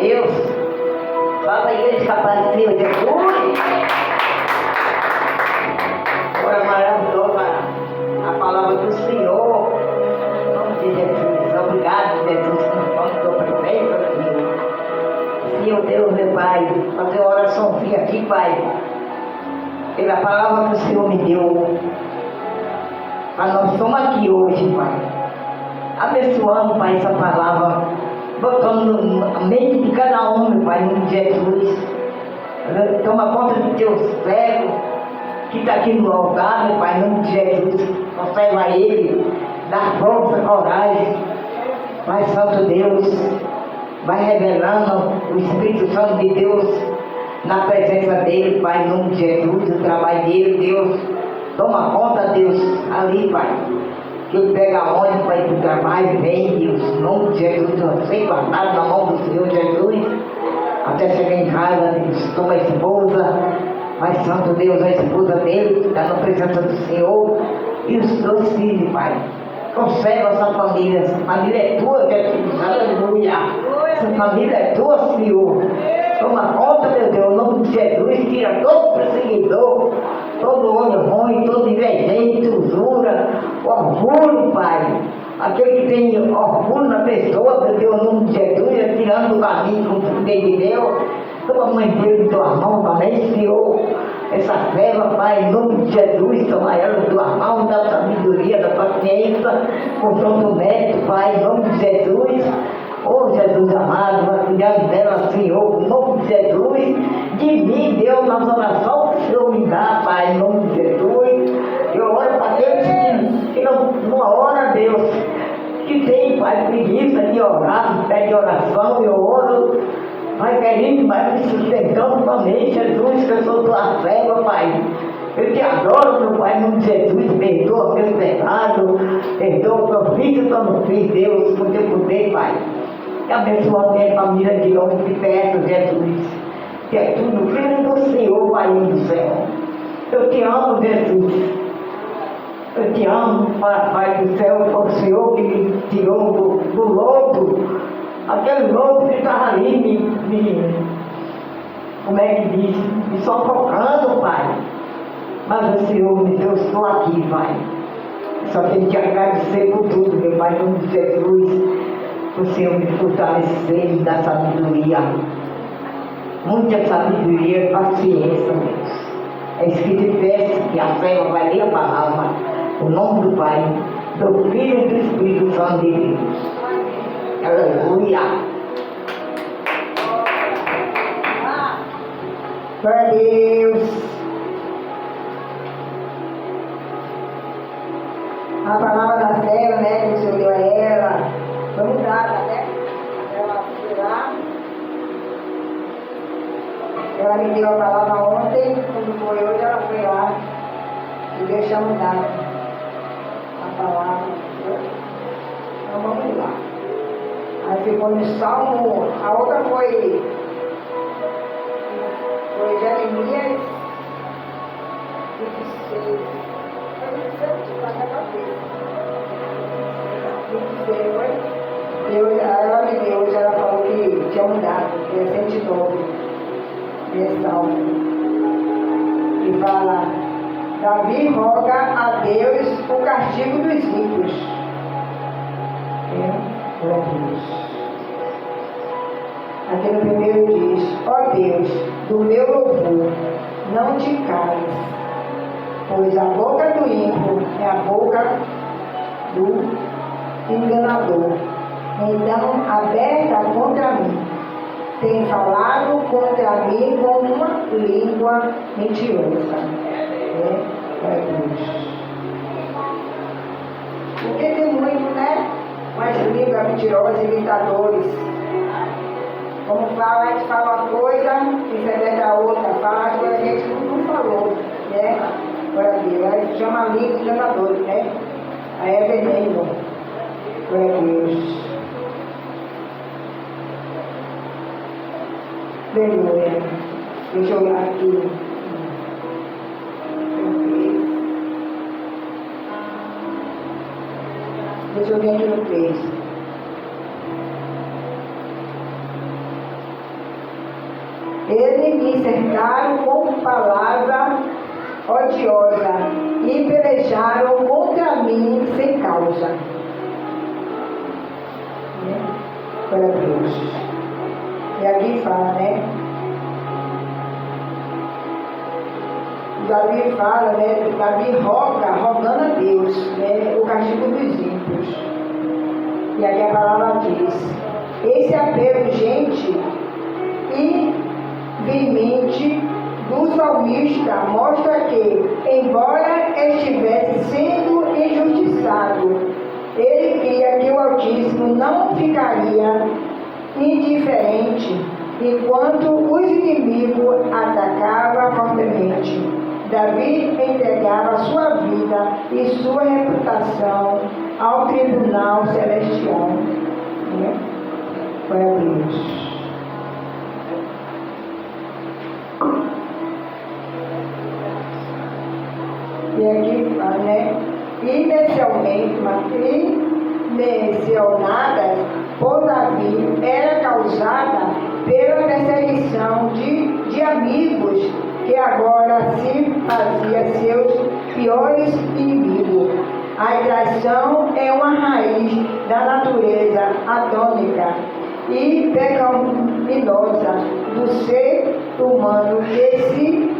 Deus. Fala a igreja que apareceu, Jesus. Agora maravilhosa a palavra do Senhor. Em nome de Jesus. Obrigado, Jesus, que nós estou perfeito aqui. Senhor Deus, meu Pai, fazer uma oraçãozinha aqui, Pai. Pela palavra que o Senhor me deu. Mas nós estamos aqui hoje, Pai. Abençoando, Pai, essa palavra. Botando na mente de cada homem, Pai, em nome de Jesus. Toma conta do teu cego que está aqui no altar, meu Pai, em nome de Jesus. Conserva ele, dá força, coragem. Pai Santo Deus, vai revelando o Espírito Santo de Deus na presença dele, Pai, em nome de Jesus, o trabalho dele, Deus. Toma conta, Deus, ali, Pai. Que ele pega a ônibus para ir para o trabalho, vem, Deus, em nome de Jesus, eu sei guardado na mão do Senhor Jesus, até chegar em casa, Deus, toma a esposa, Pai Santo Deus, a esposa dele, está na presença do Senhor, e os dois filhos, Pai. Conserva essa família é tua, Jesus, aleluia. Essa família é tua, Senhor. Toma conta, meu Deus, em nome de Jesus, tira todo perseguidor, todo homem ruim, todo invejente, usura, orgulho, Pai. Aquele que tem orgulho na pessoa, meu Deus, em nome de Jesus, tirando do caminho com o poder de Deus. Toma a mãe dele em tua mão também, Senhor. Essa fé, Pai, em nome de Jesus, toma ela em tua mão, da sabedoria, da paciência, com todo mérito, Pai, em nome de Jesus. Oh, Jesus amado, vai cuidar dela, Senhor, em nome de Jesus. De mim, Deus, nas orações que o Senhor me dá, Pai, em nome de Jesus. Eu oro para aqueles que não ora, Deus, que tem, Pai, preguiça de orar, pede oração, eu oro. Pai querido, vai me sustentando também, Jesus, que eu sou tua serva, Pai. Eu te adoro, meu Pai, em nome de Jesus, perdoa meus pecados, perdoa o que eu fiz e o que eu não fiz, Deus, por teu poder, Pai. E abençoa a minha família de longe de perto, Jesus, que é tudo filho do Senhor, Pai do céu. Eu te amo, Jesus. Eu te amo, Pai do céu, foi o Senhor que me tirou do lodo. Aquele lobo que estava ali como é que diz? Me sufocando, Pai. Mas o Senhor me deu, estou aqui, Pai. Só tenho que agradecer por tudo, meu Pai, em nome de Jesus. O Senhor me fortalecer, me dar sabedoria. Muita sabedoria e paciência, Deus. É isso que te peço, que a serva vai ler a palavra. O nome do Pai, do Filho e do Espírito Santo de Deus. Aleluia. Glória a Deus. A palavra da serva, né, que o Senhor deu a ela, foi mudada, né? Ela foi lá. Ela me deu a palavra ontem, quando foi hoje, ela foi lá e deixou mudar a palavra. Então vamos lá. Aí ficou no Salmo, a outra foi Jeremias 26. Ela me deu, hoje ela falou que tinha mudado, que é 109 nesse Salmo. E fala, Davi roga a Deus o castigo dos ímpios. Aqui no primeiro diz, ó Deus, do meu louvor, não te cales, pois a boca do ímpio é a boca do enganador. Então, aberta contra mim, tem falado contra mim com uma língua mentirosa. É Deus. Porque tem muito, né? Mas língua mentirosa, imitadores. Como fala, a gente fala uma coisa e repete a outra. Fala que a gente não falou, né? Glória a Deus. Aí chama língua enganadores, né? Aí é veneno. Glória a Deus. Aleluia. Deixa eu olhar aqui. Deixa eu ver aqui no 3. Eles me cercaram com palavra odiosa e pelejaram contra mim sem causa. Glória a Deus. E aqui fala, né? Davi fala, né? Davi rogando a Deus, né? O castigo dos ímpios. E aqui a palavra diz: esse apelo urgente e veemente do salmista mostra que, embora estivesse sendo injustiçado, ele cria que o Altíssimo não ficaria indiferente enquanto os inimigos atacavam fortemente. Davi entregava sua vida e sua reputação ao tribunal celestial. Glória a Deus. E aqui fala, né? Mencionadas por Davi era causada pela perseguição de amigos que agora se fazia seus piores inimigos. A traição é uma raiz da natureza atômica e pecaminosa do ser humano que se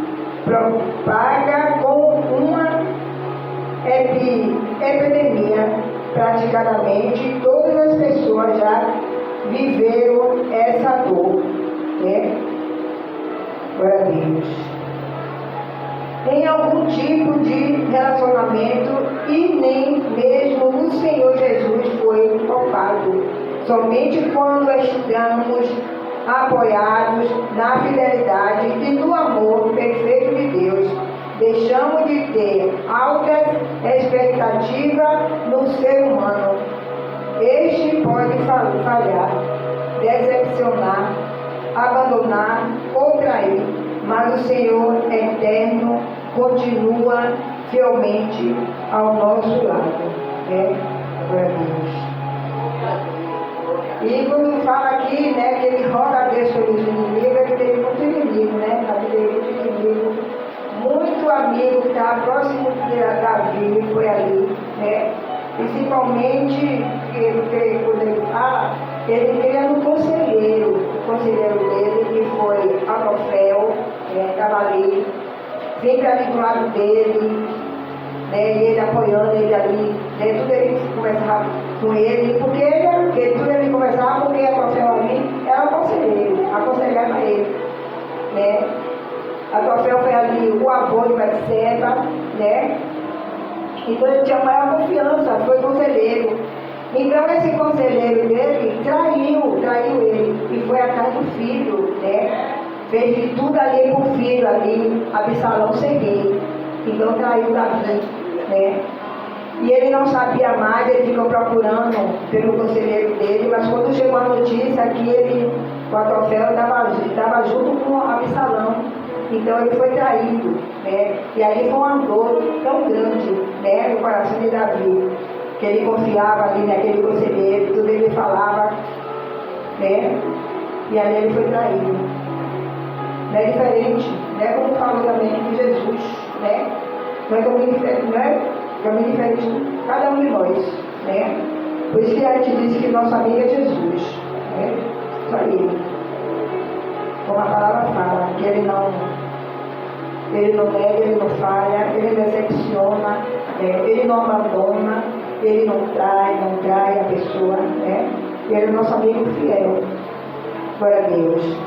propaga com uma epidemia. Praticamente todas as pessoas já viveram essa dor, né? Glória a Deus. Em algum tipo de relacionamento, e nem mesmo o Senhor Jesus foi poupado. Somente quando estamos apoiados na fidelidade e no amor perfeito de Deus, deixamos de ter altas expectativas no ser humano. Este pode falhar, decepcionar, abandonar ou trair, mas o Senhor eterno continua fielmente ao nosso lado. Glória a Deus. E quando fala aqui, né, que ele roga a Deus pelos inimigos, ele teve muito inimigo, né? Davi teve muito inimigo. Muito amigo que estava próximo de Davi foi ali, né? Principalmente, quando ele fala, ele cria no conselheiro, o conselheiro dele, que foi Acofel, estava ali, sempre ali do lado dele, né? E ele apoiando ele ali, né? Tudo ele conversava com ele, porque tudo ele conversava, porque Acofel ali era o conselheiro, aconselhava ele, né? Acofel foi ali o avô de Betseba, né? Então ele tinha maior confiança, foi conselheiro. Então esse conselheiro dele traiu ele e foi atrás do filho, né? Fez de tudo ali pro filho ali, Absalão seguir. Então traiu Davi, né? E ele não sabia mais, ele ficou procurando pelo conselheiro dele, mas quando chegou a notícia que o Acofel estava junto com Absalão. Então ele foi traído, né? E ali foi uma dor tão grande, né, no coração de Davi, que ele confiava ali naquele conselheiro, tudo ele falava, né? E ali ele foi traído. Não é diferente, né? Como falou também de Jesus, né? Não é caminho diferente, não é caminho diferente de cada um de nós, né? Por isso que a gente diz que nosso amigo é Jesus, né? Só ele. Como a palavra fala, que ele não nega, ele não falha, ele decepciona, ele não abandona, ele não trai a pessoa, né? Ele é nosso amigo fiel. Glória a Deus.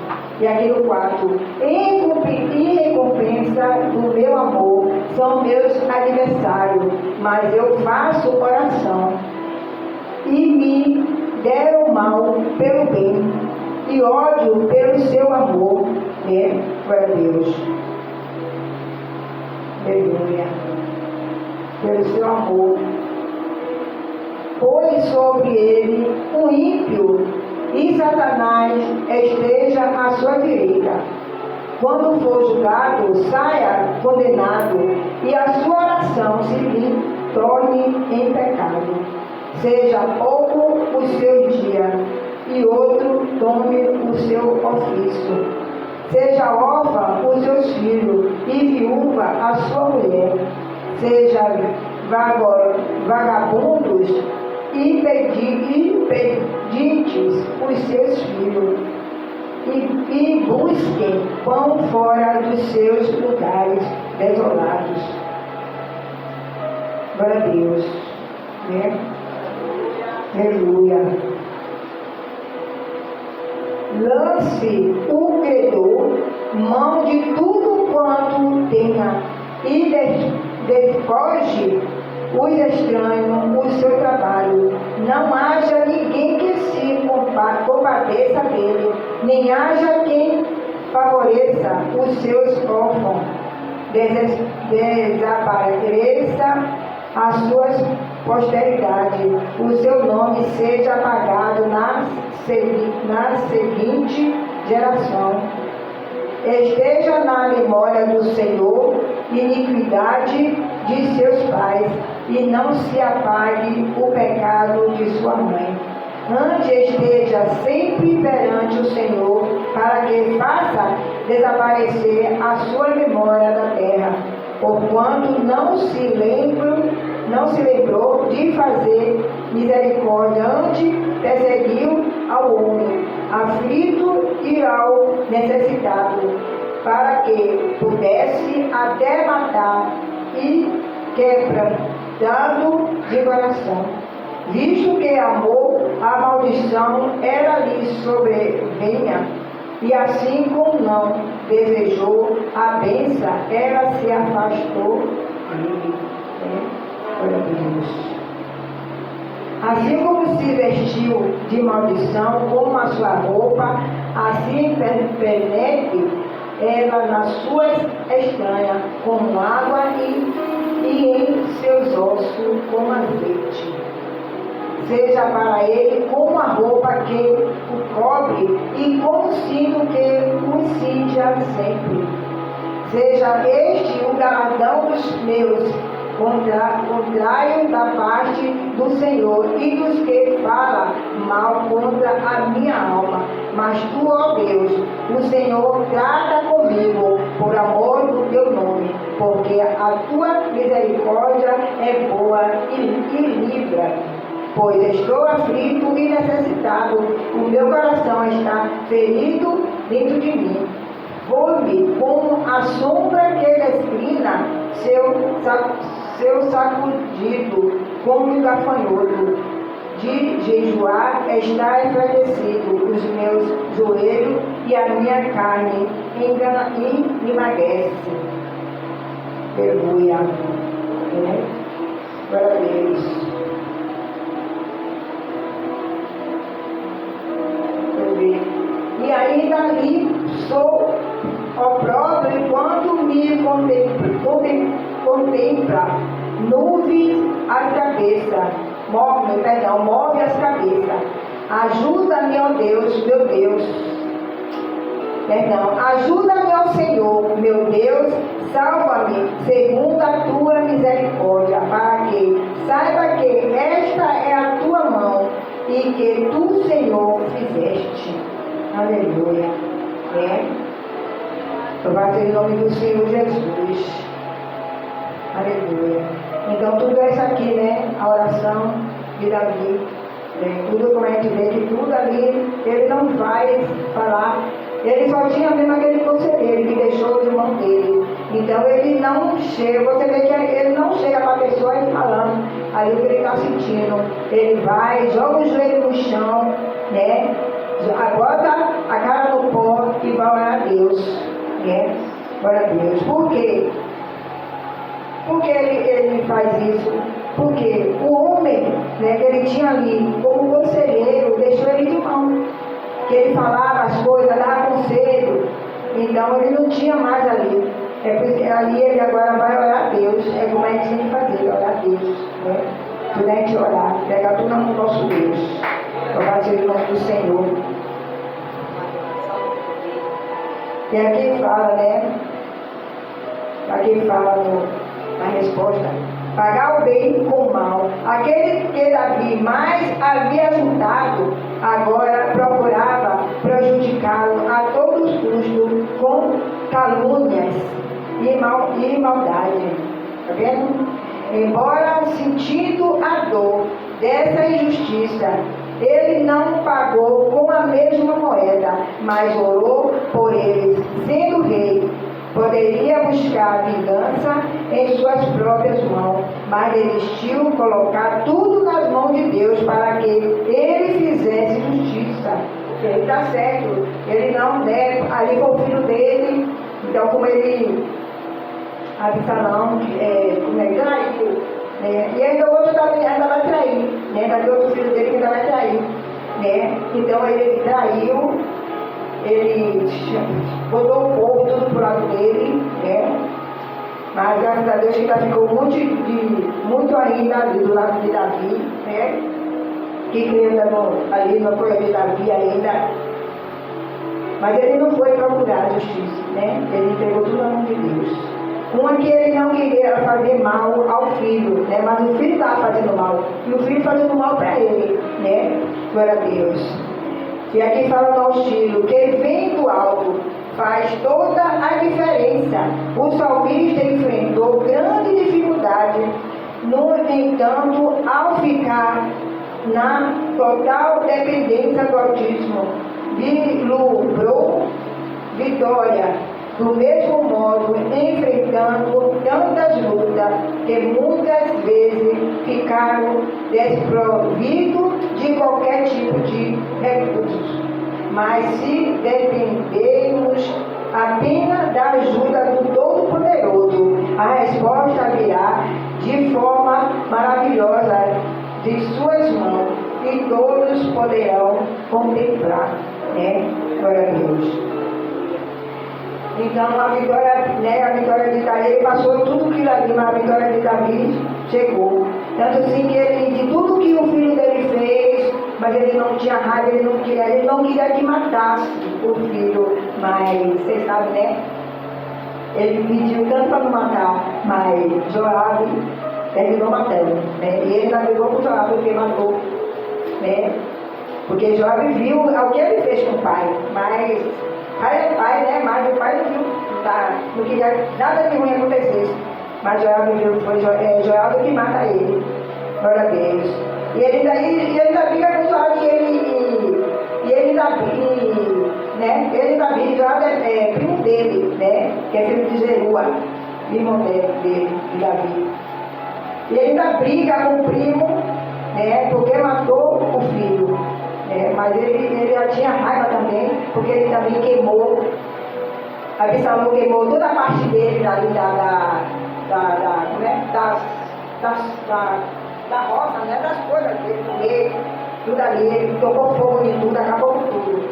E aqui no 4, em recompensa do meu amor são meus adversários, mas eu faço oração, e me deram mal pelo bem, e ódio pelo seu amor, né? Glória a Deus. Aleluia. Pelo seu amor. Põe sobre ele um ímpio, e Satanás esteja à sua direita. Quando for julgado, saia condenado, e a sua oração se lhe torne em pecado. Seja pouco o seu dia, e outro tome o seu ofício. Seja viúva a sua mulher, seja vagabundos e pedintes os seus filhos, e busquem pão fora dos seus lugares desolados. Glória a Deus, né? Aleluia. Lance o credor mão de tudo quanto tenha e despoje os estranhos o seu trabalho. Não haja ninguém que se compadeça dele, nem haja quem favoreça os seus órfãos. Desapareça as suas posteridade, o seu nome seja apagado na seguinte geração. Esteja na memória do Senhor iniquidade de seus pais, e não se apague o pecado de sua mãe. Antes esteja sempre perante o Senhor, para que faça desaparecer a sua memória da terra, porquanto não se lembrou de fazer misericórdia, antes perseguiu ao homem aflito e ao necessitado, para que pudesse até matar e quebrantado de coração. Visto que amou, a maldição ela lhe sobrevenha, e assim como não desejou a bênção, ela se afastou dele. Glória a Deus. Assim como se vestiu de maldição, como a sua roupa, assim penetre ela nas suas entranhas, como água, e em seus ossos, como azeite. Seja para ele como a roupa que o cobre, e como o cinto que o cinja sempre. Seja este o galardão dos meus, contrário da parte do Senhor, e dos que falam mal contra a minha alma. Mas tu, ó Deus, o Senhor trata comigo por amor do teu nome, porque a tua misericórdia é boa e livra. Pois estou aflito e necessitado, o meu coração está ferido dentro de mim. Vou-me como a sombra que declina, seu sacudido, como um gafanhoto. De jejuar está enfraquecido os meus joelhos, e a minha carne emagrece. Aleluia. Glória a Deus. E ainda ali sou opróbrio enquanto me contempla, nuvens as cabeças, move as cabeças. Ajuda-me, ó Deus, meu Deus. Ajuda-me, ó Senhor, meu Deus, salva-me segundo a tua misericórdia, para que saiba que esta é a tua mão e que tu, Senhor, fizeste. Aleluia. Louvado seja o nome do Senhor Jesus. Aleluia. Então tudo é isso aqui, né? A oração de Davi. Tudo, como a gente vê, que tudo ali, ele não vai falar. Ele só tinha mesmo aquele conselheiro que deixou de mão dele. Então ele não chega, você vê que ele não chega para a pessoa e falando ali o que ele está sentindo. Ele vai, joga o joelho no chão, né? Bota a cara no pó e vai orar a Deus, né? Glória a Deus. Por quê? Porque ele faz isso? Porque o homem, né, que ele tinha ali como conselheiro, deixou ele de mão. Que ele falava as coisas, dava conselho. Então ele não tinha mais ali. É porque ali ele agora vai orar a Deus. É como a gente tem que fazer, orar a Deus, né? Tudo a gente orar, pegar tudo na mão do nosso Deus. Louvado seja o nome do Senhor. E aqui fala, né? Aqui fala na resposta: pagar o bem com o mal. Aquele que Davi mais havia juntado, agora procurava prejudicá-lo a todos os custos com calúnias. e maldade. Está vendo? Embora sentindo a dor dessa injustiça, ele não pagou com a mesma moeda, mas orou por eles, sendo rei. Poderia buscar vingança em suas próprias mãos, mas desistiu colocar tudo nas mãos de Deus para que ele fizesse justiça. Ele está certo, ele não deve, ali foi o filho dele, então como ele, Absalão, como é, traiu, né? E ainda o outro ainda vai trair, né? Ainda tem outro filho dele que ainda vai trair, né? Então ele traiu, ele botou o povo tudo pro lado dele, né? Mas graças a Deus que ainda ficou muito ainda ali do lado de Davi, né? Que ali no apoio de Davi ainda. Mas ele não foi procurar a justiça, né? Ele entregou tudo na mão de Deus. Uma que ele não queria fazer mal ao filho, né? Mas o filho estava fazendo mal. E o filho fazendo mal para ele, né? Glória a Deus. E aqui fala no estilo, que vem do alto, faz toda a diferença. O salmista enfrentou grande dificuldade. No entanto, ao ficar na total dependência do Altíssimo, vislumbrou vitória. Do mesmo modo, enfrentando tantas lutas que muitas vezes ficaram desprovidos de qualquer tipo de recursos. Mas se dependermos apenas da ajuda do Todo-Poderoso, a resposta virá de forma maravilhosa de suas mãos e todos poderão contemplar, né? Glória a Deus. Então a vitória de Davi, ele passou tudo aquilo ali, mas a vitória de Davi chegou. Tanto assim que ele, de tudo que o filho dele fez, mas ele não tinha raiva, ele não queria que matasse o filho. Mas vocês sabem, né? Ele pediu tanto para não matar, mas Joabe terminou matando, né? E ele ainda brigou com Joabe porque matou, né? Porque Joabe viu o que ele fez com o pai, mas pai é pai, né? Mas o pai não viu, não queria nada de ruim acontecesse. Mas Joabe viu, foi Joabe que mata ele. Glória a Deus. E ele ainda briga com Joabe e ele ainda briga, Joabe é primo dele, né? Que é filho de Zerua, primo dele, de Davi. E ele ainda briga com o primo, né? Porque matou o filho. Mas ele já tinha raiva também, porque ele também queimou, Absalão queimou toda a parte dele ali da roça, né? Das coisas dele, comer, tudo ali, ele tocou fogo em tudo, acabou com tudo.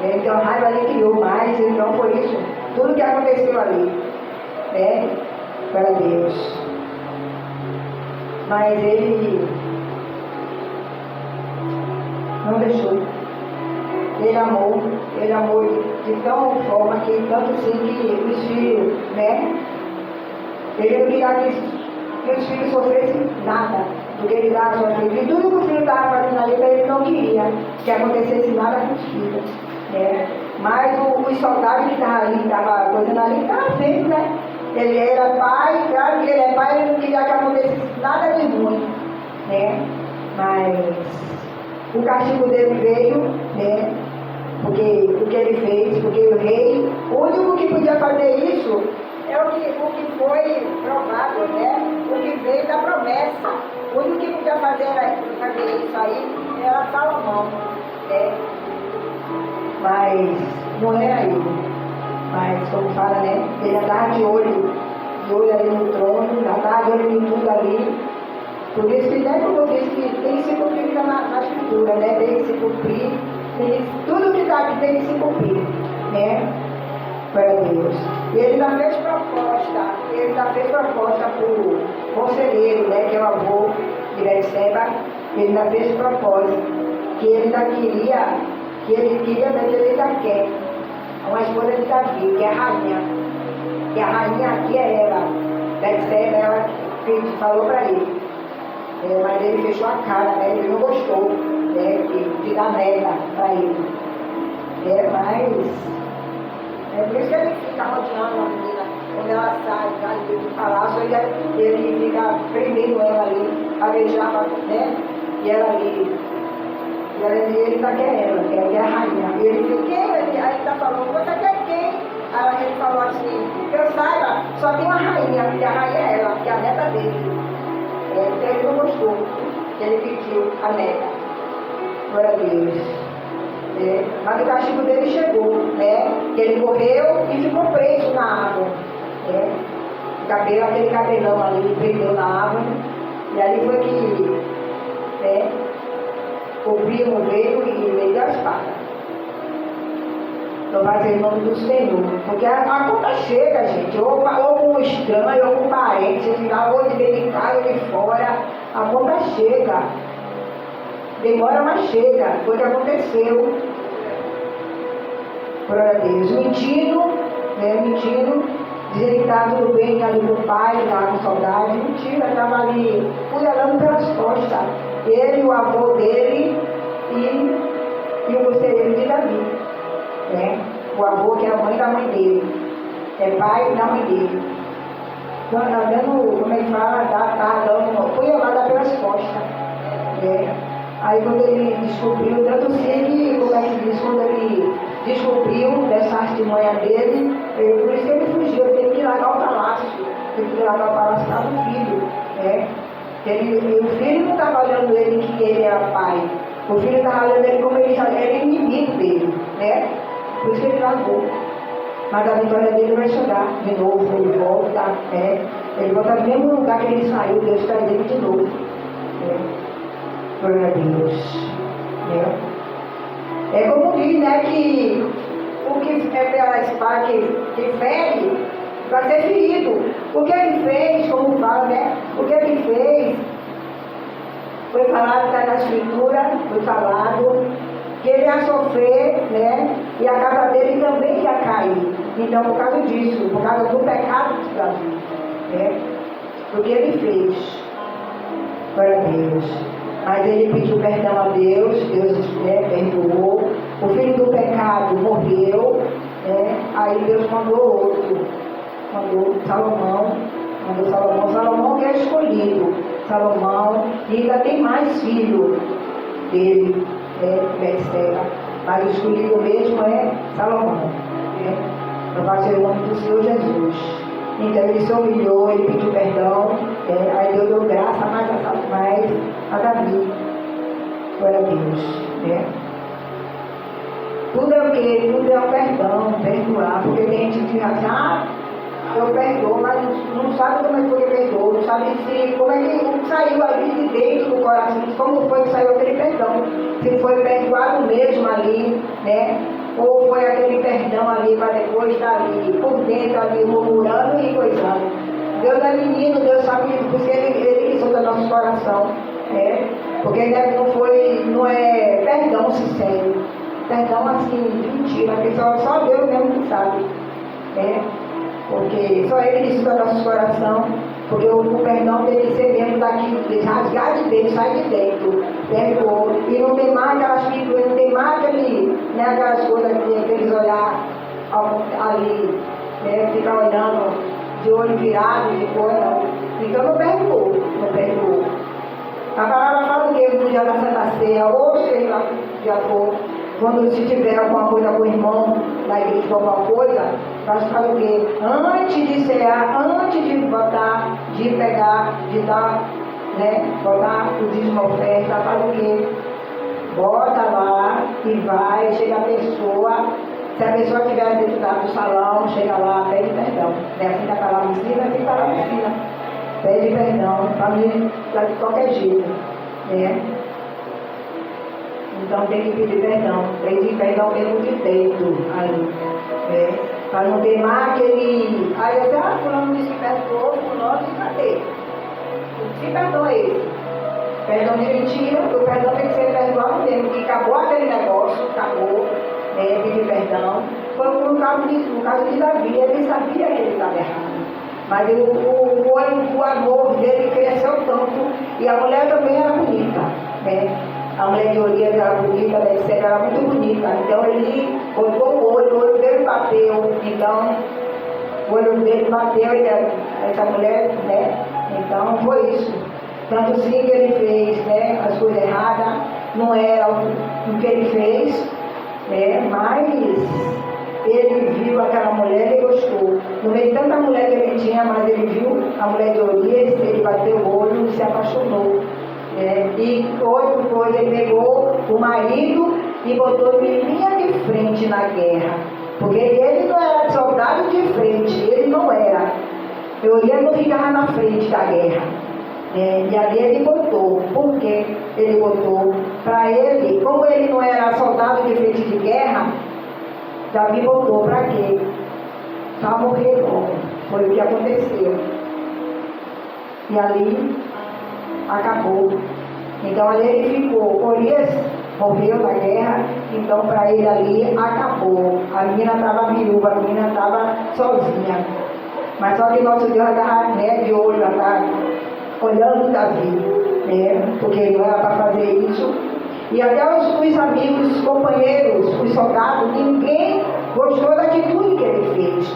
Então a raiva ele criou mais, então foi isso, tudo que aconteceu ali, né? Para Deus. Mas ele não deixou. Ele amou de tal forma que, tanto assim que os filhos, né? Ele não queria que os filhos sofressem nada do que ele dava sua filha. E tudo que o filho estava fazendo ali, ele não queria que acontecesse nada com os filhos, né? Mas os soldados que estavam ali, estavam coisando ali, estavam vendo, né? Ele era pai, claro que ele é pai, ele não queria que acontecesse nada de ruim, né? Mas o castigo dele veio, né? Porque o que ele fez, porque o rei, o único que podia fazer isso é o que foi provado, né? O que veio da promessa. O único que podia fazer isso aí era Salomão, né? Mas não era ele. Mas como fala, né? Ele andava de olho ali no trono, andava de olho em tudo ali. Por isso que, né, como eu disse, que tem que se cumprir na escritura, né? Tem que se cumprir, tudo que está aqui tem que se cumprir, né? Para Deus. E ele ainda fez proposta para o conselheiro, né? Que é o avô de Betseba. Ele ainda fez proposta, que ele ainda queria, mas ele ainda quer uma esposa de Davi, que é a rainha. Que a rainha aqui é ela, Betseba, ela falou para ele. Mas ele fechou a cara, né? Ele não gostou, né? De dar neta para ele. Mas é por isso que ele fica rodeando a menina. quando ela sai do palácio, ele fica prendendo ela ali, a beijar, né? E ela ali, ele está querendo, quer a rainha. E ele disse, quem? Aí ele está falando, você quer quem? Aí ele falou assim, que eu saiba, só tem uma rainha, que a rainha é ela, que é a neta dele. Então ele não gostou, ele pediu a neta. Glória a Deus. Mas o castigo dele chegou, né? Ele morreu e ficou preso na árvore. Aquele cabelão ali, prendeu na árvore. E ali foi que o primo veio e lhe deu a espada. Louvado seja o nome do Senhor. Porque a conta chega, gente. Ou com um estranho, ou com um parente, seja lá, ou de dentro de casa, ou de fora. A conta chega. Demora, mas chega. Foi o que aconteceu. Glória a Deus. Mentindo, mentindo. Dizendo que estava tudo bem ali com o pai, estava com saudade. Mentira, estava ali punhalando pelas costas. Ele, o avô dele e o conselheiro de Davi. O avô que é a mãe da mãe dele. É pai da mãe dele. Então, dando, como é que fala? Tá dando punhalada pelas costas. Aí quando ele descobriu, tanto sei que, como é que diz, quando ele descobriu dessa artimanha dele, por isso que ele fugiu, ele teve que largar o palácio, teve que largar o palácio para o filho, o filho não estava olhando ele que ele era pai, o filho estava olhando ele como ele já era inimigo dele, por isso que ele largou. Mas a vitória dele vai chegar de novo, ele volta no mesmo lugar que ele saiu, Deus traz ele de novo. Glória a Deus. É como diz, que o que é pela espada que fere, vai ser ferido. O que ele fez, como fala, o que ele fez, foi falado, está na escritura, foi falado, que ele ia sofrer, e a casa dele também ia cair. Então, por causa disso, por causa do pecado de Davi, o que ele fez. Glória a Deus. Mas ele pediu perdão a Deus, Deus perdoou. O filho do pecado morreu, aí Deus mandou outro, mandou Salomão, Salomão que é escolhido, Salomão, e ainda tem mais filho dele, Betseba, mas o escolhido mesmo é Salomão. Louvado seja o nome do Senhor Jesus. Então ele se humilhou, ele pediu perdão, aí Deus deu graça mais a Davi. Glória a Deus. Tudo é o quê? Tudo é o perdão, perdoar, porque tem gente que diz assim, eu perdoo, mas não sabe como é que foi que perdoou, não sabe como é que saiu ali de dentro do coração, como foi que saiu aquele perdão, se foi perdoado mesmo ali, ou foi aquele perdão ali para depois estar ali, por dentro ali, murmurando e coisando. Deus é menino, Deus sabe isso, porque ele que solta nosso coração, porque não é perdão sincero, perdão assim, de mentira, porque só Deus mesmo que sabe, porque só Ele que solta nosso coração, porque o perdão tem que ser mesmo daquilo, de rasgar de dentro, sai de dentro, perdoou, e não tem mais aquelas figuras, não tem mais aquelas coisas, aqueles olhar ali, ficar olhando de olho virado, de coisa, não. Então não perdoou. A palavra fala o quê? No dia da Santa Ceia, ou seja lá que já for, quando se tiver alguma coisa com o irmão da igreja, alguma coisa, nós faz o quê? Antes de cear, antes de botar, de pegar, de dar, botar o dízimo oferta, faz o quê? Bota lá e vai, chega a pessoa, se a pessoa estiver dentro do salão, chega lá, pede perdão. Assim que a palavra ensina, assim que a palavra ensina. Pede perdão, para mim, de qualquer jeito. Então tem que pedir perdão, pedir perdão mesmo de dentro aí, para não ter mais aquele. Aí eu sei, fulano disse que perdoou, fulano disse, cadê? Que perdão é esse? Perdão de mentira, o perdão tem que ser perdoado mesmo, que acabou aquele negócio, acabou, pedir perdão. Foi no caso de Davi, ele sabia que ele estava errado. Mas o amor dele cresceu tanto, e a mulher também era bonita, A mulher de Urias era bonita, Betseba era muito bonita. Então ele botou o olho dele bateu. Então, o olho dele bateu, essa mulher, né? Então foi isso. Tanto sim que ele fez, né? As coisas erradas, não era o que ele fez, né? Mas ele viu aquela mulher e gostou. No meio de tanta mulher que ele tinha, mas ele viu a mulher de Urias, ele bateu o olho e se apaixonou. E outra coisa, ele pegou o marido e botou em linha de frente na guerra. Porque ele não era soldado de frente, ele não era. Urias não ficava na frente da guerra. E ali ele botou. Por que ele botou? Para ele, como ele não era soldado de frente de guerra, Davi botou para quê? Para morrer logo. Foi o que aconteceu. E ali acabou. Então ali ele ficou. Urias morreu na guerra, então para ele ali acabou. A menina estava viúva, a menina estava sozinha. Mas só que nosso Deus estava, né, de olho, estava olhando Davi, né, porque não era para fazer isso. E até os amigos, os companheiros, os soldados, ninguém gostou da atitude que ele fez.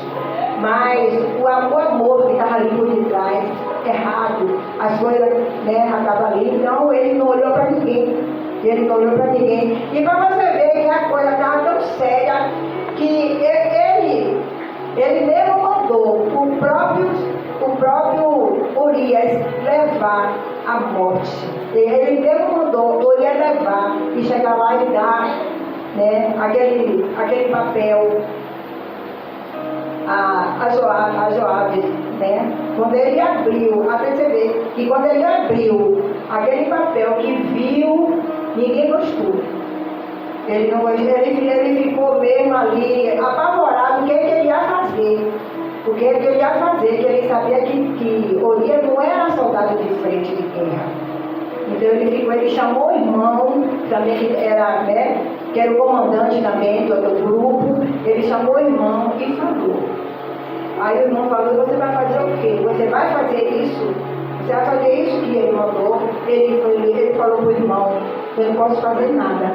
Mas o amor que estava ali por detrás, errado, as coisas, né, estavam ali, então ele não olhou para ninguém. Ele não olhou para ninguém. E para você ver que a coisa estava tão séria que ele mesmo mandou o próprio Urias levar a morte. Ele mesmo mandou Urias levar e chegar lá e dar, né, aquele papel a Joabe, né? Quando ele abriu, até você ver que quando ele abriu aquele papel que viu, ninguém gostou. Ele ficou mesmo ali apavorado o que ele ia fazer. O que ele ia fazer, que ele sabia que Urias não era soldado de frente de guerra. Então ele chamou o irmão, também que era, né, que era o comandante também do grupo, ele chamou o irmão e falou. Aí o irmão falou, você vai fazer o quê? Você vai fazer isso? Você vai fazer isso que ele mandou? Ele falou para o irmão, eu não posso fazer nada.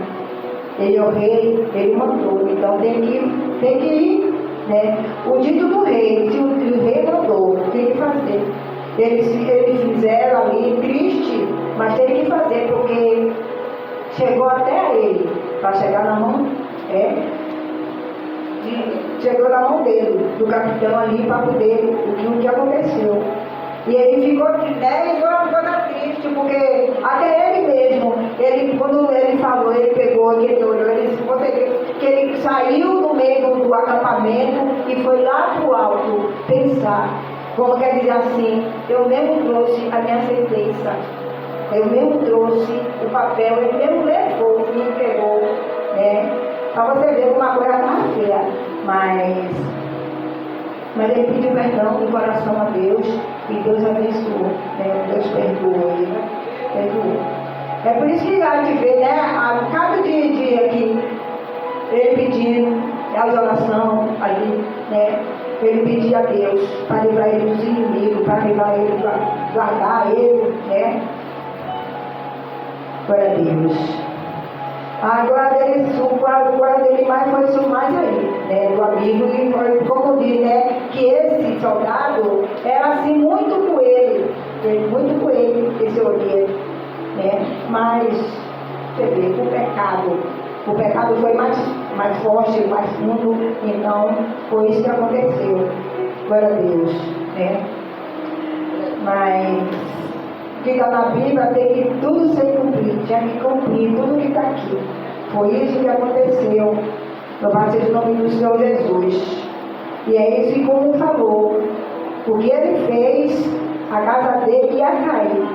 Ele é o rei, ele mandou, então tem que ir, né? O dito do rei, se o rei mandou, tem que fazer. Eles fizeram ali triste, mas tem que fazer, porque chegou até ele, para chegar na mão, chegou na mão dele, do capitão ali, para poder o que aconteceu. E ele ficou, né, toda triste, porque até ele mesmo, quando ele falou, ele pegou, ele olhou, que ele saiu do meio do acampamento e foi lá para o alto pensar. Como quer dizer assim, eu mesmo trouxe a minha sentença, eu mesmo trouxe o papel, ele mesmo levou e entregou, né? Para você ver como a coisa estava feia. Mas ele pediu perdão do coração a Deus e Deus abençoou, né? Deus perdoou ele, perdoou. É por isso que a gente vê, né? A cada dia que ele pediu a oração ali, né? Ele pedia a Deus para livrar ele dos inimigos, para livrar ele, para guardar ele, né? Glória a Deus. A glória dele mais foi isso mais aí, né? Do amigo, e foi como diz, né? Que esse soldado era assim muito com ele, esse Urias, né? Mas, você vê, o pecado foi mais forte, mais fundo, então foi isso que aconteceu. Glória a Deus, né? Mas fica na Bíblia, tem que tudo ser cumprido, tinha que cumprir tudo que está aqui. Foi isso que aconteceu. Louvado seja o nome do Senhor Jesus. E é isso que, como falou, o que ele fez, a casa dele ia cair.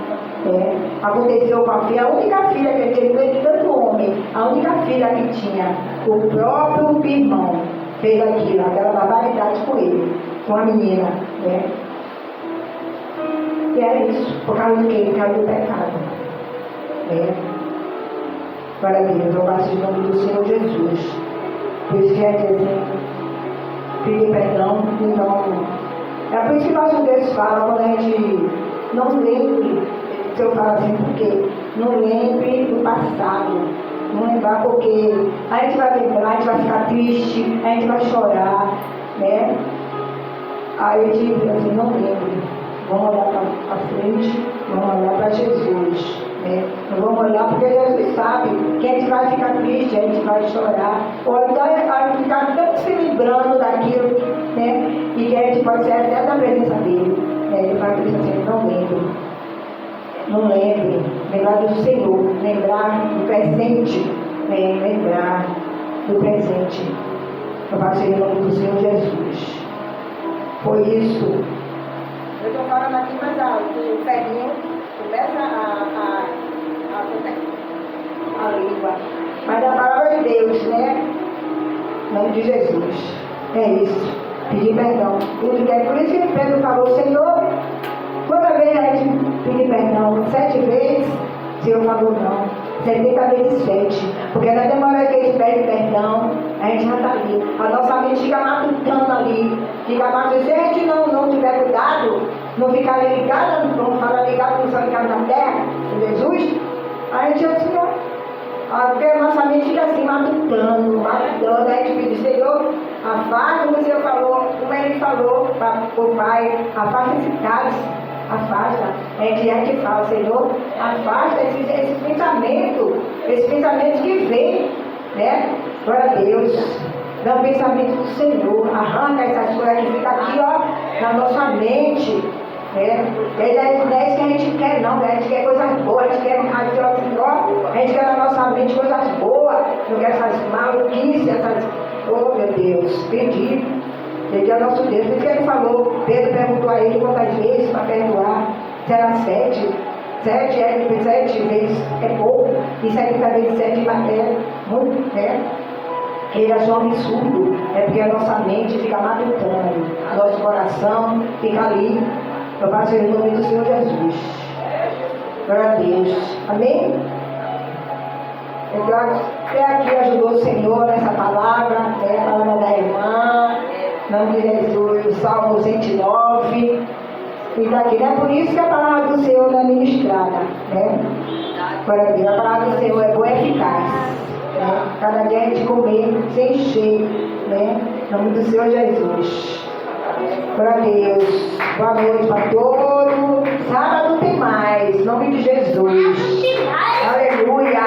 Aconteceu com a filha, a única filha que ele tinha, no meio de tanto homem, a única filha que tinha, o próprio irmão fez aquilo, aquela barbaridade com ele, com a menina, né? E é isso, por causa do quê? Por causa do pecado. Glória a Deus, eu passo em nome do Senhor Jesus. Por isso que é dizer, pedir perdão, então. É por isso que nosso Deus fala, quando a gente não lembre, se eu falo assim, porque não lembre do passado. Não lembrar, porque a gente vai lembrar, a gente vai ficar triste, a gente vai chorar, né? Aí eu digo assim, não lembro. Vamos olhar para frente, vamos olhar para Jesus. Né? Não vamos olhar porque Jesus sabe que a gente vai ficar triste, a gente vai chorar. Ou então vai ficar tanto se lembrando daquilo, né? E que a gente pode ser até da presença dele. Né? Ele vai dizer assim, não lembro. Não lembre, lembrar do Senhor, lembrar do presente, né? Lembrar do presente. Eu faço em nome do Senhor Jesus. Foi isso. Eu estou falando aqui, mas o ferrinho começa a língua. Mas a palavra de Deus, né? Em nome de Jesus. É isso. Pedir perdão. Tudo que é por isso que Pedro falou, Senhor, quantas vezes a gente pedir perdão? 7 vezes? O Senhor falou não. 70 vezes 7. Porque na demora que a gente pede perdão, a gente já está ali. A nossa mente fica matutando ali. Fica matutando. Se a gente não tiver cuidado, não ficar ligada, não falar ligado no sangue da terra, em Jesus, a gente assim, porque a nossa mente fica assim, matutando. A gente pede, Senhor, afasta, como o Senhor falou, como ele falou para o Pai, afasta esse cálice. Afasta, a gente fala, Senhor, afasta esses pensamentos que vêm, né? Glória a Deus. Dá o pensamento do Senhor, arranca essas coisas que ficam aqui, ó, na nossa mente. Né? Não é isso que a gente quer, não, né? A gente quer coisas boas, a gente quer na nossa mente coisas boas, não quer essas maluquices, essas. Oh meu Deus, pedi a nosso Deus. Por isso que ele falou, Pedro perguntou a ele quantas vezes para perdoar. Será 7? 7 vezes é pouco, e 70 vezes 7 é muito, né? Ele achou um absurdo, é porque a nossa mente fica matutando, nosso coração fica ali. Eu faço em nome do Senhor Jesus. Glória a Deus. Amém? Então, até aqui ajudou o Senhor nessa palavra, né? A palavra da irmã. Em nome de Jesus, Salmo 109. E daqui, né? Por isso que a palavra do Senhor é ministrada, né? Glória a Deus. A palavra do Senhor é boa e eficaz. Né? Cada dia a gente comer, se encher, né? Em nome do Senhor Jesus. Glória a Deus. Boa noite para todos. Sábado tem mais. Em nome de Jesus. Aleluia.